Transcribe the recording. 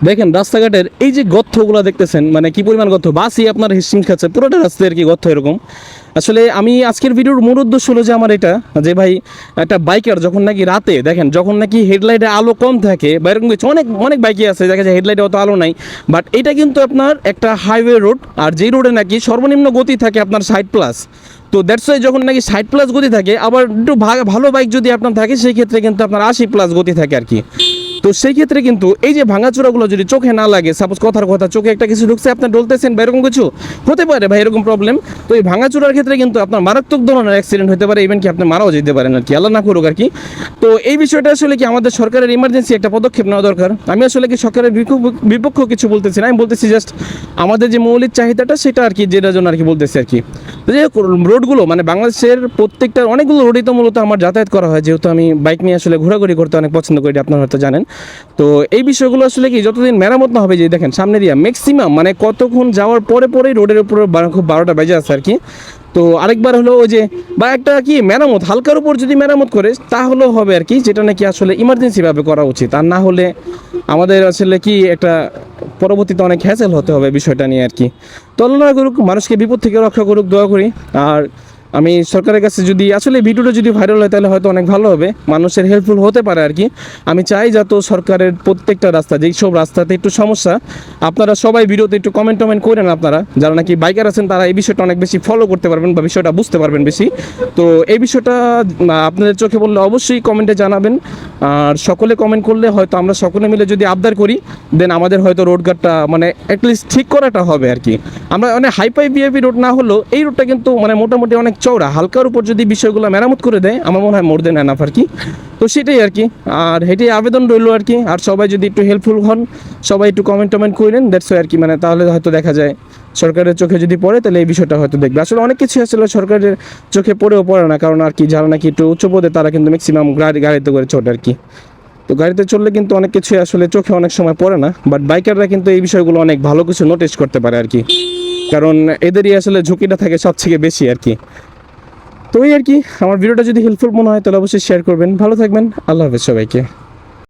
দেখেন রাস্তাঘাটের এই যে গর্তগুলো দেখতেছেন, মানে কি পরিমাণ গর্ত, বাসই আপনার হিস্টিং খাচ্ছে পুরোটা রাস্তায় আর কি গর্ত এরকম। আসলে আমি আজকের ভিডিওর মূল উদ্দেশ্য হলো যে আমার এটা, যে ভাই একটা বাইকার যখন নাকি রাতে দেখেন, যখন নাকি হেডলাইটে আলো কম থাকে বা এরকম কিছু অনেক অনেক বাইকই আছে দেখা যায় হেডলাইটে অত আলো নাই, বাট এটা কিন্তু আপনার একটা হাইওয়ে রোড, আর যেই রোডে নাকি সর্বনিম্ন গতি থাকে আপনার 60+। তো দ্যাটস ওয়াই যখন নাকি 60+ গতি থাকে, আবার একটু ভালো বাইক যদি আপনার থাকে সেই ক্ষেত্রে কিন্তু আপনার 80+ গতি থাকে আর কি। তো সেই ক্ষেত্রে কিন্তু এই যে ভাঙাচোরাগুলো যদি চোখে না লাগে, সাপোজ কথার কথা চোখে একটা কিছু ঢুকছে, আপনি ডলতেছেন বা এরকম কিছু হতে পারে ভাই, এরকম প্রবলেম। তো এই ভাঙাচোরার ক্ষেত্রে কিন্তু আপনার মারাত্মক ধরনের অ্যাক্সিডেন্ট হতে পারে, ইভেন কি আপনি মারাও যেতে পারেন আর কি, আল্লাহ না করুক আর কি। তো এই বিষয়টা আসলে কি আমাদের সরকারের ইমার্জেন্সি একটা পদক্ষেপ নেওয়া দরকার। আমি আসলে কি সরকারের বিপক্ষ কিছু বলতেছি না, আমি বলতেছি জাস্ট আমাদের যে মৌলিক চাহিদাটা সেটা আর কি, যেটার জন্য আর কি বলতেছি আর কি। তো যে রোডগুলো মানে বাংলাদেশের প্রত্যেকটা অনেকগুলো রোডই তো মূলত আমার যাতায়াত করা হয়, যেহেতু আমি বাইক নিয়ে আসলে ঘোরাঘুরি করতে অনেক পছন্দ করি, আপনারা হয়তো জানেন। তো এই বিষয়গুলো আসলে কি যতদিন মেরামত না হবে, যে দেখেন সামনে দিয়ে ম্যাক্সিমাম মানে কতক্ষণ যাওয়ার পরেই রোডের উপরে খুব 12টা বেজে আছে আর কি। তো আরেকবার হলো ওই যে বা একটা কি মেরামত হালকার উপর যদি মেরামত করে তাহলেও হবে আর কি, যেটা নাকি আসলে ইমার্জেন্সিভাবে করা উচিত। আর না হলে আমাদের আসলে কি একটা পরবর্তীতে অনেক হ্যাসেল হতে হবে বিষয়টা নিয়ে আর কি। তো আল্লাহ করুক, মানুষকে বিপদ থেকে রক্ষা করুক, দোয়া করি। আর আমি সরকারের কাছে যদি আসলে ভিডিওটা যদি ভাইরাল হয় তাহলে হয়তো অনেক ভালো হবে, মানুষের হেল্পফুল হতে পারে আর কি। আমি চাই যাতে সরকারের প্রত্যেকটা রাস্তা, যেই সব রাস্তাতে একটু সমস্যা, আপনারা সবাই ভিডিওতে একটু কমেন্ট করেন, আপনারা যারা নাকি বাইকার আছেন তারা এই বিষয়টা অনেক বেশি ফলো করতে পারবেন বা বিষয়টা বুঝতে পারবেন বেশি। তো এই বিষয়টা আপনাদের চোখে বললে অবশ্যই কমেন্টে জানাবেন। আর সকলে কমেন্ট করলে হয়তো আমরা সকলে মিলে যদি আবদার করি, দেন আমাদের হয়তো রোডঘাটটা মানে অ্যাটলিস্ট ঠিক করাটা হবে আর কি। আমরা অনেক হাইফাই ভিআইপি রোড না হলেও এই রোডটা কিন্তু মানে মোটামুটি অনেক চওড়া, হালকার উপর যদি বিষয়গুলো মেরামত করে দেয় আমার মনে হয় মোর দেন এনাফ আর কি। তো সেটাই আর কি, আর এটাই আবেদন রইল আর কি। আর সবাই যদি একটু হেল্পফুল হন, সবাই একটু কমেন্ট করেন, দ্যাটস আর কি, মানে তাহলে হয়তো দেখা যায় সরকারের চোখে যদি পড়ে তাহলে এই বিষয়টা হয়তো দেখবে। আসলে অনেক কিছু আসলে সরকারের চোখে পড়েও পড়ে না, কারণ আর কি যারা নাকি একটু উচ্চ পদে তারা কিন্তু ম্যাক্সিমাম গাড়িতে করে ছোট আর কি। তো গাড়িতে চললে কিন্তু অনেক কিছুই আসলে চোখে অনেক সময় পড়ে না, বাট বাইকাররা কিন্তু এই বিষয়গুলো অনেক ভালো কিছু নোটিস করতে পারে আর কি, কারণ এদেরই আসলে ঝুঁকিটা থাকে সবথেকে বেশি আর কি। তো এই আর কি, আমার ভিডিওটা যদি হেল্পফুল মনে হয় তাহলে অবশ্যই শেয়ার করবেন। ভালো থাকবেন, আল্লাহ হাফেজ সবাইকে।